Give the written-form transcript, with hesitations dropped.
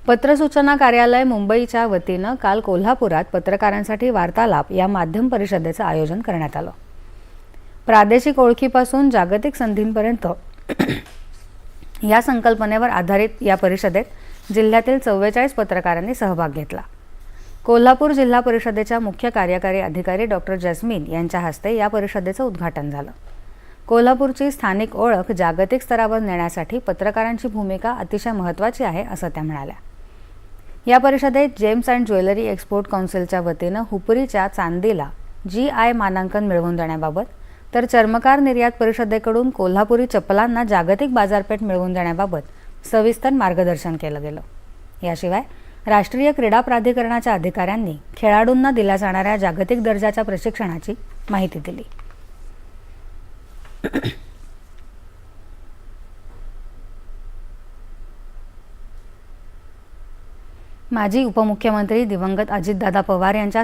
पत्र सूचना कार्यालय मुंबईच्या वतीनं काल कोल्हापुरात पत्रकारांसाठी वार्तालाप या माध्यम परिषदेचं आयोजन करण्यात आलं। प्रादेशिक ओळखीपासून जागतिक संधींपर्यंत या संकल्पनेवर आधारित या परिषदेत जिल्ह्यातील 44 पत्रकारांनी सहभाग घेतला। कोल्हापूर जिल्हा परिषदेच्या मुख्य कार्यकारी अधिकारी डॉक्टर जस्मीन यांच्या हस्ते या परिषदेचं उद्घाटन झालं। कोल्हापूरची स्थानिक ओळख जागतिक स्तरावर नेण्यासाठी पत्रकारांची भूमिका अतिशय महत्त्वाची आहे असं त्या म्हणाल्या। या परिषदेत जेम्स अँड ज्वेलरी एक्सपोर्ट काउन्सिलच्या वतीनं हुपरीच्या चांदीला GI मानांकन मिळवून देण्याबाबत तर चर्मकार निर्यात परिषदेकडून कोल्हापुरी चप्पलांना जागतिक बाजारपेठ मिळवून देण्याबाबत सविस्तर मार्गदर्शन केलं गेलं। याशिवाय राष्ट्रीय क्रीडा प्राधिकरणाच्या अधिकाऱ्यांनी खेळाडूंना दिल्या जाणाऱ्या जागतिक दर्जाच्या प्रशिक्षणाची माहिती दिली। माजी उपमुख्यमंत्री दिवंगत अजितदादा पवार यांच्या